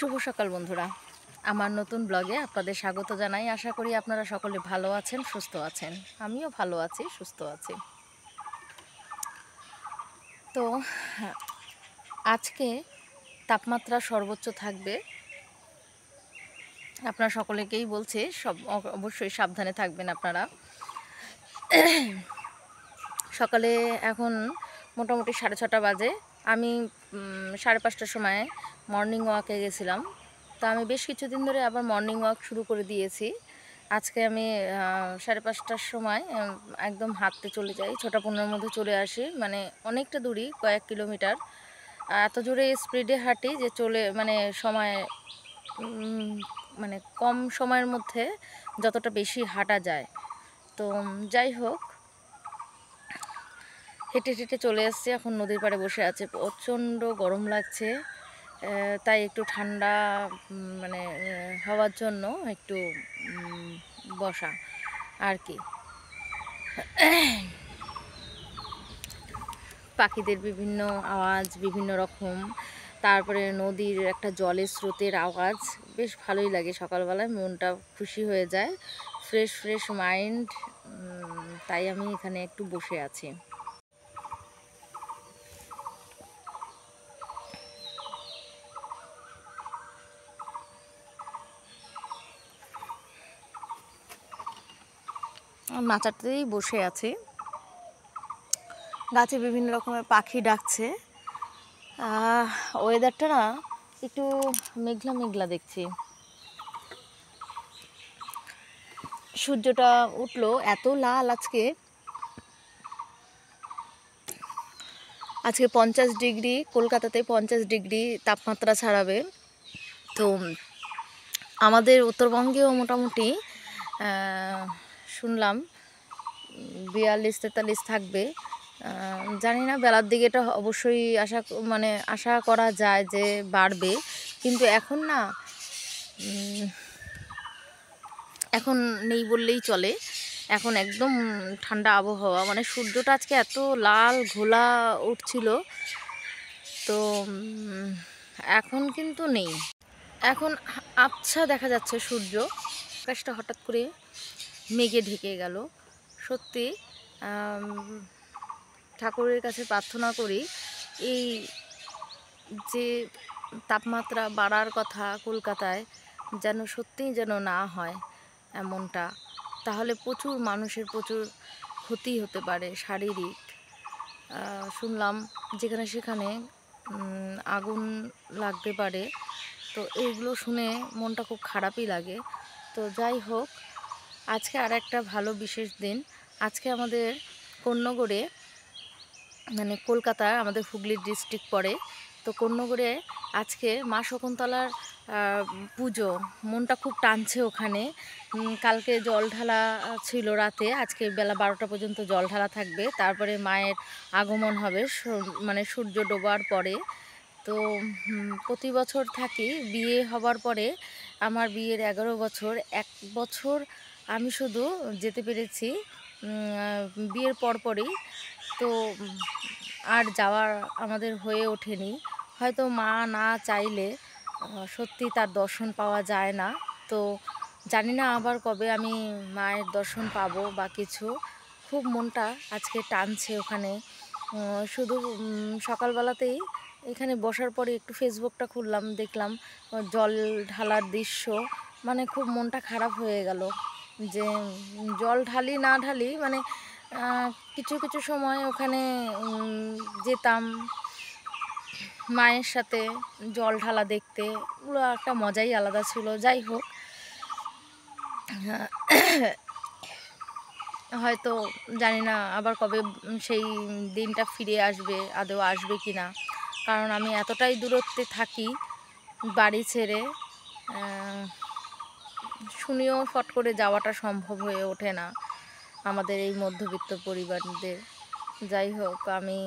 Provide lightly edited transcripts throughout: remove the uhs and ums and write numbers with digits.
শুভ সকাল বন্ধুরা, আমার নতুন ব্লগে আপনাদের স্বাগত জানাই। আশা করি আপনারা সকলে ভালো আছেন, সুস্থ আছেন। আমিও ভালো আছি, সুস্থ আছি। তো আজকে তাপমাত্রা সর্বোচ্চ থাকবে। আপনারা সকলেকেই বলছে অবশ্যই সাবধানে থাকবেন আপনারা। সকালে এখন মোটামুটি 6:30 বাজে। আমি 5:30টার সময় মর্নিং ওয়াকে গেছিলাম। তো আমি বেশ কিছুদিন ধরে আবার মর্নিং ওয়াক শুরু করে দিয়েছি। আজকে আমি 5:30টার সময় একদম হাঁটতে চলে যাই, 6:15-র মধ্যে চলে আসি। মানে অনেকটা দূরই, কয়েক কিলোমিটার। এত জোরে স্পিডে হাঁটি যে সময় কম সময়ের মধ্যে যতটা বেশি হাঁটা যায়। তো যাই হোক, হেঁটে হেঁটে চলে এসেছি। এখন নদীর পাড়ে বসে আছে, প্রচণ্ড গরম লাগছে। তাই একটু ঠান্ডা হওয়ার জন্য একটু বসা আর কি। পাখিদের বিভিন্ন আওয়াজ, বিভিন্ন রকম, তারপরে নদীর একটা জলের স্রোতের আওয়াজ বেশ ভালোই লাগে। সকালবেলায় মনটা খুশি হয়ে যায়, ফ্রেশ ফ্রেশ মাইন্ড। তাই আমি এখানে একটু বসে আছি। মাচাটাতেই বসে আছি, গাছে বিভিন্ন রকমের পাখি ডাকছে। ওয়েদারটা না একটু মেঘলা মেঘলা দেখছি। সূর্যটা উঠলো, এত লাল আজকে 50 ডিগ্রি, কলকাতাতে 50 ডিগ্রি তাপমাত্রা ছাড়াবে। তো আমাদের উত্তরবঙ্গেও মোটামুটি শুনলাম 42-43 থাকবে। জানি না, বেলার দিকে এটা অবশ্যই আশা করা যায় যে বাড়বে। কিন্তু এখন নেই বললেই চলে। এখন একদম ঠান্ডা আবহাওয়া, সূর্যটা আজকে এত লাল ঘোলা উঠছিল। তো এখন কিন্তু নেই, এখন আবছা দেখা যাচ্ছে সূর্য। আকাশটা হঠাৎ করে মেঘে ঢেকে গেল। সত্যি ঠাকুরের কাছে প্রার্থনা করি, এই যে তাপমাত্রা বাড়ার কথা কলকাতায়, যেন না হয় এমনটা। তাহলে প্রচুর মানুষের প্রচুর ক্ষতি হতে পারে শারীরিক। শুনলাম যেখানে সেখানে আগুন লাগতে পারে। তো এইগুলো শুনে মনটা খুব খারাপই লাগে। তো যাই হোক, আজকে আর একটা ভালো বিশেষ দিন। আজকে আমাদের কোন্নগরে, কলকাতা আমাদের হুগলি ডিস্ট্রিক্ট পড়ে। তো কোন্নগরে আজকে মা শকুন্তলার পুজো। মনটা খুব টানছে ওখানে। কালকে জল ঢালা ছিল রাতে, আজকে বেলা 12টা পর্যন্ত জল ঢালা থাকবে। তারপরে মায়ের আগমন হবে সূর্য ডোবার পরে। তো প্রতি বছর থাকি। বিয়ে হবার পরে, আমার বিয়ের 11 বছর, 1 বছর আমি শুধু যেতে পেরেছি বিয়ের পরপরই। তো আর যাওয়ার আমাদের হয়ে ওঠেনি। হয়তো মা না চাইলে সত্যি তার দর্শন পাওয়া যায় না। তো জানি না আবার কবে আমি মায়ের দর্শন পাবো বা কিছু। খুব মনটা আজকে টানছে ওখানে। শুধু সকালবেলাতেই এখানে বসার পরে একটু ফেসবুকটা খুললাম, দেখলাম জল ঢালার দৃশ্য। খুব মনটা খারাপ হয়ে গেল যে জল ঢালি না ঢালি, কিছু কিছু সময় ওখানে যেতাম মায়ের সাথে জল ঢালা দেখতে। ওগুলো একটা মজাই আলাদা ছিল। যাই হোক, হয়তো জানি না আবার কবে সেই দিনটা ফিরে আসবে, আদৌ আসবে কি না। কারণ আমি এতটাই দূরত্বে থাকি বাড়ি ছেড়ে, শুনিও ফট করে যাওয়াটা সম্ভব হয়ে ওঠে না আমাদের এই মধ্যবিত্ত পরিবারদের। যাই হোক, আমি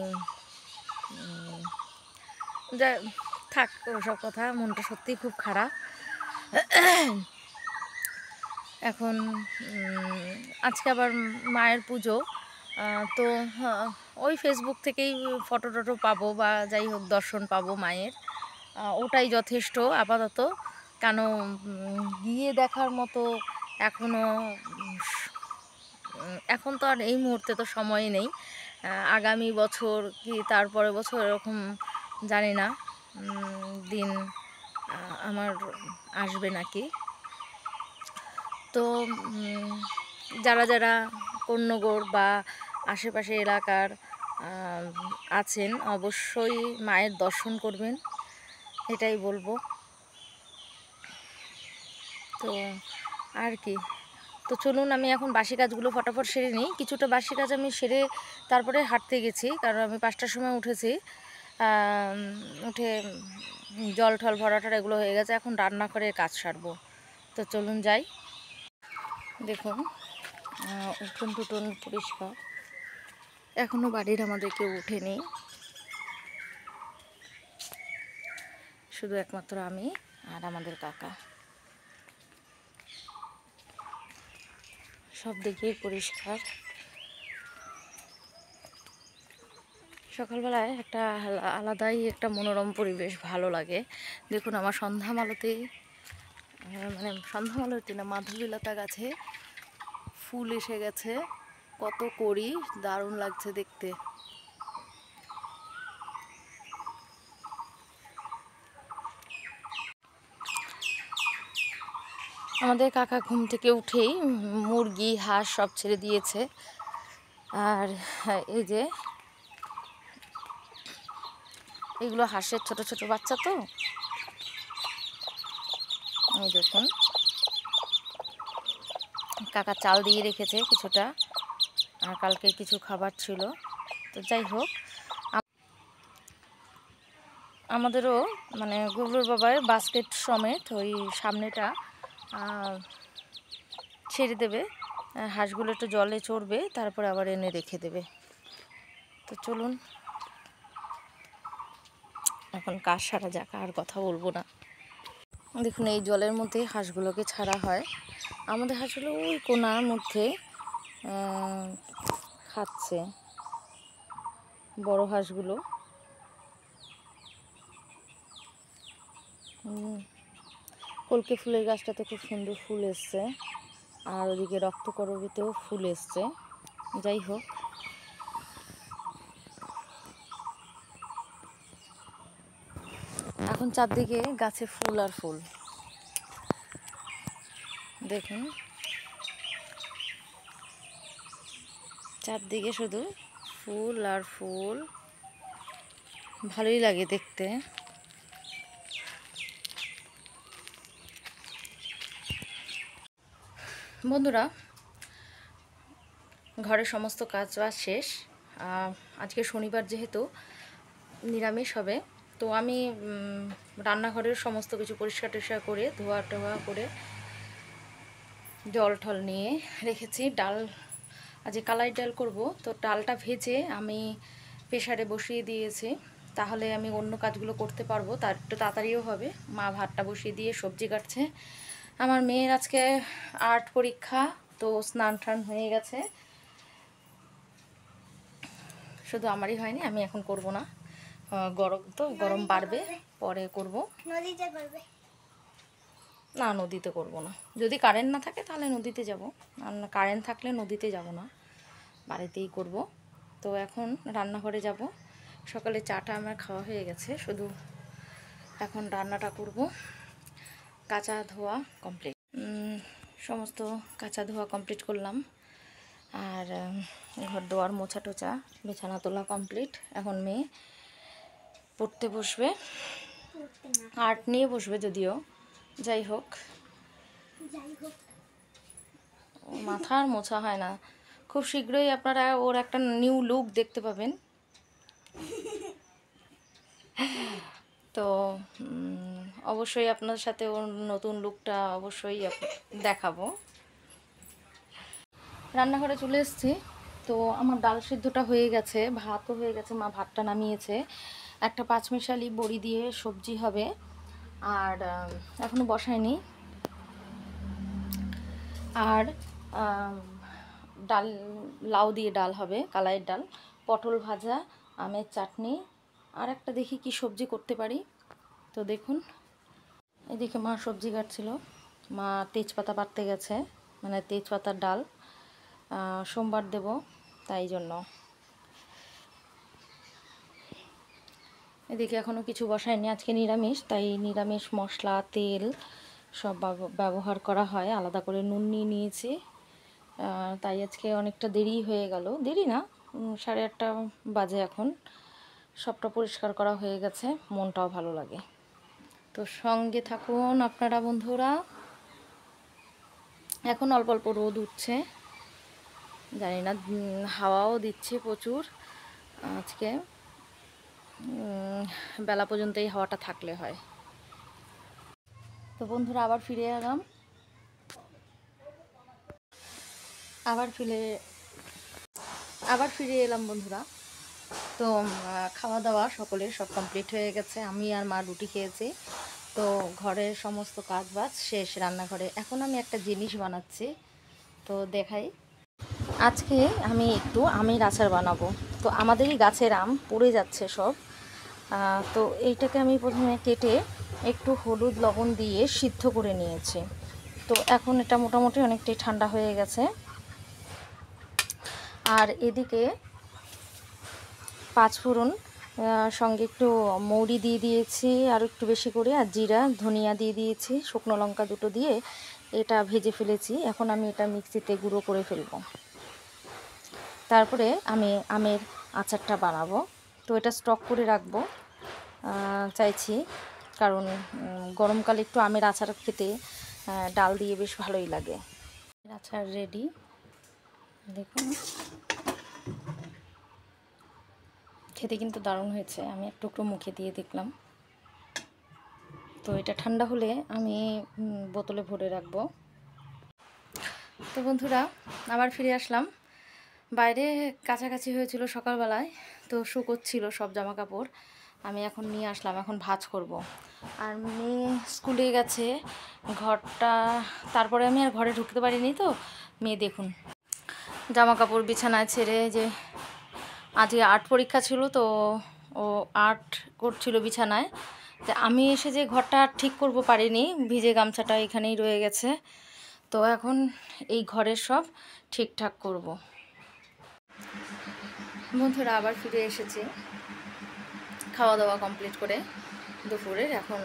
থাক ওসব কথা, মনটা সত্যিই খুব খারাপ। এখন আজকে আবার মায়ের পুজো। তো ওই ফেসবুক থেকেই ফটো টটো পাবো বা যাই হোক দর্শন পাবো মায়ের। ওটাই যথেষ্ট আপাতত। কেন গিয়ে দেখার মতো এখনও এখন তো আর এই মুহূর্তে তো সময় নেই। আগামী বছর কি তারপরে বছর এরকম জানি না দিন আমার আসবে নাকি। তো যারা যারা কন্যগড় বা আশেপাশে এলাকার আছেন অবশ্যই মায়ের দর্শন করবেন, এটাই বলবো। তো আর কি, তো চলুন আমি এখন বাসি কাজগুলো ফটাফট সেরে নিই। কিছুটা বাসি কাজ আমি সেরে তারপরে হাঁটতে গেছি, কারণ আমি 5টার সময় উঠেছি। উঠে জল ঠল ভরাটার এগুলো হয়ে গেছে, এখন রান্না করে কাজ সারবো। তো চলুন যাই। দেখুন উঠোন টুটন পরিষ্কার, এখনও বাড়ির আমাদের কেউ উঠেনি, শুধু একমাত্র আমি আর আমাদের কাকা। সব দিকেই পরিষ্কার। সকালবেলায় একটা আলাদাই একটা মনোরম পরিবেশ, ভালো লাগে। দেখুন আমার সন্ধ্যামালতি না, মাধবীলতা গাছে ফুল এসে গেছে, কত করি, দারুণ লাগছে দেখতে। আমাদের কাকা ঘুম থেকে উঠেই মুরগি হাঁস সব ছেড়ে দিয়েছে। আর এই যে এগুলো হাঁসের ছোট ছোট বাচ্চা, তো এই দেখুন কাকা চাল দিয়ে রেখেছে কিছুটা, আর কালকে কিছু খাবার ছিল। তো যাই হোক, আমাদেরও মানে গুবলুর বাবার বাস্কেট সমেত ওই সামনেটা ছেড়ে দেবে, হাঁসগুলো একটু জলে চড়বে, তারপরে আবার এনে রেখে দেবে। তো চলুন এখন কাজ সারা যাক, আর কথা বলবো না। দেখুন এই জলের মধ্যে হাঁসগুলোকে ছাড়া হয়। আমাদের হাঁসগুলো ওই কোনার মধ্যে খাচ্ছে, বড় হাঁসগুলো। কলকে ফুলের গাছটাতে খুব সুন্দর ফুল এসছে, আর ওদিকে রক্তকরবীতেও ফুল এসছে। যাই হোক, এখন চারদিকে গাছে ফুল আর ফুল। দেখুন চারদিকে শুধু ফুল আর ফুল, ভালোই লাগে দেখতে। বন্ধুরা, ঘরের সমস্ত কাজ বাজ শেষ। আজকে শনিবার যেহেতু নিরামিষ হবে, তো আমি রান্নাঘরের সমস্ত কিছু পরিষ্কার টরিষ্কার করে ধোয়া টোয়া করে জল ঠল নিয়ে রেখেছি। ডাল আজকে কালাই ডাল করব, তো ডালটা ভেজে আমি প্রেসারে বসিয়ে দিয়েছি, তাহলে আমি অন্য কাজগুলো করতে পারবো, তার একটু তাড়াতাড়িও হবে। মা ভাতটা বসিয়ে দিয়ে সবজি কাটছে। আমার মেয়ের আজকে আর্ট পরীক্ষা, তো স্নান টান হয়ে গেছে, শুধু আমারই হয়নি, আমি এখন করব না, গরম তো, গরম বাড়বে, পরে করব। নদীতে করবে না? নদীতে করব না, যদি কারেন্ট না থাকে তাহলে নদীতে যাব, আর কারেন্ট থাকলে নদীতে যাব না, বাড়িতেই করব। তো এখন রান্নাঘরে যাব। সকালে চাটা আমার খাওয়া হয়ে গেছে, শুধু এখন রান্নাটা করব। কাঁচা ধোয়া কমপ্লিট, সমস্ত কাঁচা ধোয়া কমপ্লিট করলাম, আর ঘর দোয়ার মোছা টোচা বিছানা তোলা কমপ্লিট। এখন মেয়ে পড়তে বসবে, আর্ট নিয়ে বসবে যদিও, যাই হোক মাথা আর মোছা হয় না। খুব শীঘ্রই আপনারা ওর একটা নিউ লুক দেখতে পাবেন। তো অবশ্যই আপনার সাথে ওর নতুন লুকটা অবশ্যই দেখাবো। রান্নাঘরে চলে এসেছি, তো আমার ডাল সিদ্ধটা হয়ে গেছে, ভাতও হয়ে গেছে, মা ভাতটা নামিয়েছে। একটা পাঁচমিশালি বড়ি দিয়ে সবজি হবে, আর এখনও বসায়নি। আর ডাল, লাউ দিয়ে ডাল হবে, কালাইয়ের ডাল, পটল ভাজা, আমের চাটনি, আর একটা দেখি কি সবজি করতে পারি। তো দেখুন এদিকে মা সবজি কাটছিল, মা তেজপাতা বাটতে গেছে, মানে তেজপাতার ডাল সোমবার দেব তাই জন্য। এদিকে এখনও কিছু বসায়নি, আজকে নিরামিষ, তাই নিরামিষ মশলা তেল সব ব্যবহার করা হয়, আলাদা করে নুন নিয়ে নিয়েছি। তাই আজকে অনেকটা দেরি হয়ে গেল, দেরি না 8:30 বাজে এখন। সবটা পরিষ্কার করা হয়ে গেছে, মনটাও ভালো লাগে। তো সঙ্গে থাকুন আপনারা বন্ধুরা। এখন অল্প অল্প রোদ উঠছে, জানি না, হাওয়াও দিচ্ছে প্রচুর আজকে। বেলা পর্যন্ত এই হাওয়াটা থাকলে হয়। তো বন্ধুরা আবার ফিরে এলাম, আবার ফিরে এলাম বন্ধুরা। তো খাওয়া দাওয়া সকলের সব কমপ্লিট হয়ে গেছে, আমি আর মা রুটি খেয়েছি। তো ঘরের সমস্ত কাজ বাজ শেষ, রান্নাঘরে এখন আমি একটা জিনিস বানাচ্ছি, তো দেখাই। আজকে আমি একটু আমের আচার বানাবো। তো আমাদেরই গাছের আম পড়ে যাচ্ছে সব, তো এইটাকে আমি প্রথমে কেটে একটু হলুদ লবণ দিয়ে সিদ্ধ করে নিয়েছি। তো এখন এটা মোটামুটি অনেকটাই ঠান্ডা হয়ে গেছে। আর এদিকে 5 ফোড়ন, সঙ্গে একটু মৌরি দিয়ে দিয়েছি আর একটু বেশি করে, আর জিরা ধনিয়া দিয়ে দিয়েছি, শুকনো লঙ্কা দুটো দিয়ে এটা ভেজে ফেলেছি। এখন আমি এটা মিক্সিতে গুঁড়ো করে ফেলবো, তারপরে আমি আমের আচারটা বানাবো। তো এটা স্টক করে রাখবো চাইছি, কারণ গরমকালে একটু আমের আচার খেতে ডাল দিয়ে বেশ ভালোই লাগে। আচার রেডি, দেখুন খেতে কিন্তু দারুণ হয়েছে। আমি এক টুকরো মুখে দিয়ে দেখলাম। তো এটা ঠান্ডা হলে আমি বোতলে ভরে রাখবো। তো বন্ধুরা আবার ফিরে আসলাম। বাইরে কাছাকাছি হয়েছিল সকালবেলায়, তো শুকোচ্ছিল সব জামা কাপড়, আমি এখন নিয়ে আসলাম, এখন ভাঁজ করব। আর মেয়ে স্কুলে গেছে, ঘরটা তারপরে আমি আর ঘরে ঢুকতে পারিনি। তো মেয়ে দেখুন জামা কাপড় বিছানায় ছেড়ে, যে আজকে আর্ট পরীক্ষা ছিল, তো ও আর্ট করছিল বিছানায়। তো আমি এসে যে ঘরটা ঠিক করব পারিনি, ভিজে গামছাটা এখানেই রয়ে গেছে। তো এখন এই ঘরের সব ঠিকঠাক করব। বন্ধুরা আবার ফিরে এসেছি খাওয়া দাওয়া কমপ্লিট করে দুপুরের। এখন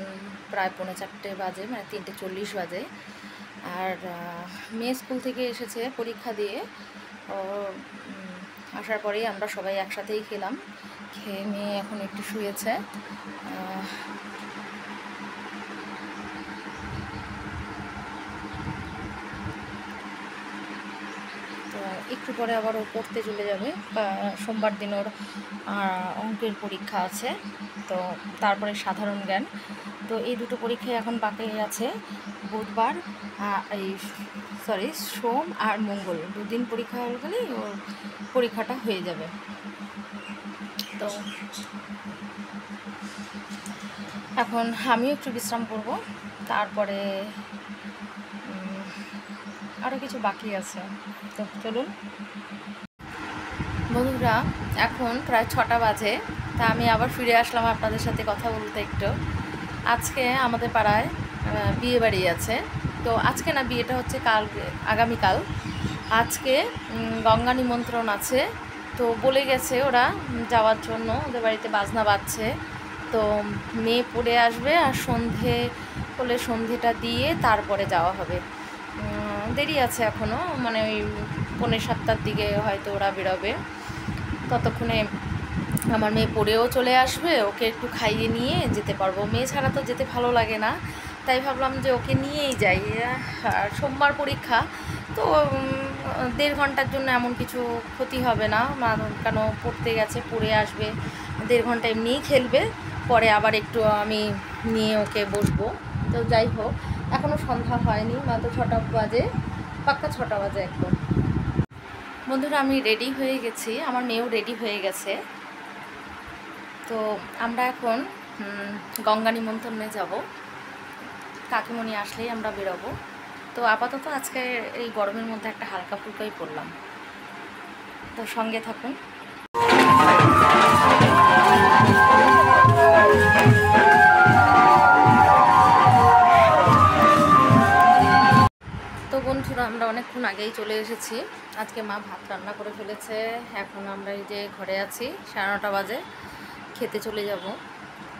প্রায় 3:45 বাজে, মানে 3:40 বাজে। আর মেয়ে স্কুল থেকে এসেছে পরীক্ষা দিয়ে, ও আসার পরেই আমরা সবাই একসাথেই খেলাম। খেয়ে মেয়ে এখন একটু শুয়েছে। তো একটু পরে আবার ও পড়তে চলে যাবে, সোমবার দিন ওর অঙ্কের পরীক্ষা আছে, তো তারপরে সাধারণ জ্ঞান। তো এই দুটো পরীক্ষায় এখন বাকি আছে, বুধবার সোম আর মঙ্গল, 2 দিন পরীক্ষা হয়ে গেলেই ওর পরীক্ষাটা হয়ে যাবে। তো এখন আমিও একটু বিশ্রাম করব, তারপরে আরও কিছু বাকি আছে। তো চলুন বন্ধুরা, এখন প্রায় 6টা বাজে, তা আমি আবার ফিরে আসলাম আপনাদের সাথে কথা বলতে একটু। আজকে আমাদের পাড়ায় বিয়ে বাড়ি আছে। তো আজকে না, বিয়েটা হচ্ছে আগামীকাল। আজকে গঙ্গা নিমন্ত্রণ আছে, তো বলে গেছে ওরা যাওয়ার জন্য, ওদের বাড়িতে বাজনা বাজছে। তো মেয়ে পড়ে আসবে, আর সন্ধে হলে সন্ধেটা দিয়ে তারপরে যাওয়া হবে। দেরি আছে এখনও, মানে ওই 6:45-7টার দিকে হয়তো ওরা বেরোবে। ততক্ষণে আমার মেয়ে পড়েও চলে আসবে, ওকে একটু খাইয়ে নিয়ে যেতে পারবো। মেয়ে ছাড়া তো যেতে ভালো লাগে না, তাই ভাবলাম যে ওকে নিয়েই যাই। আর সোমবার পরীক্ষা, তো 1.5 ঘন্টার জন্য এমন কিছু ক্ষতি হবে না, কেন পড়তে গেছে, পড়ে আসবে, 1.5 ঘন্টা এমনিই খেলবে, পরে আবার একটু আমি নিয়ে ওকে বসবো। তো যাই হোক, এখনও সন্ধ্যা হয়নি, মাত্র 6টা বাজে, পাক্কা 6টা বাজে একদম। বন্ধুরা আমি রেডি হয়ে গেছি, আমার মেয়েও রেডি হয়ে গেছে। তো আমরা এখন গঙ্গা নিমন্ত্রণে যাব, কাকিমণি আসলেই আমরা বেরোবো। তো আপাতত আজকে এই গরমের মধ্যে একটা হালকা ফুলকাই পরলাম। তো সঙ্গে থাকুন। আমরা অনেকক্ষণ আগেই চলে এসেছি। আজকে মা ভাত রান্না করে ফেলেছে। এখন আমরা এই যে ঘরে আছি, 9:30 বাজে, খেতে চলে যাব।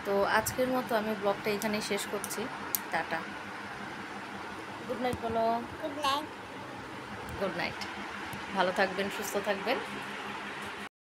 তো আজকের মতো আমি ব্লগটা এখানেই শেষ করছি। টাটা, গুড নাইট বলো। Good night. গুড নাইট, ভালো থাকবেন, সুস্থ থাকবেন।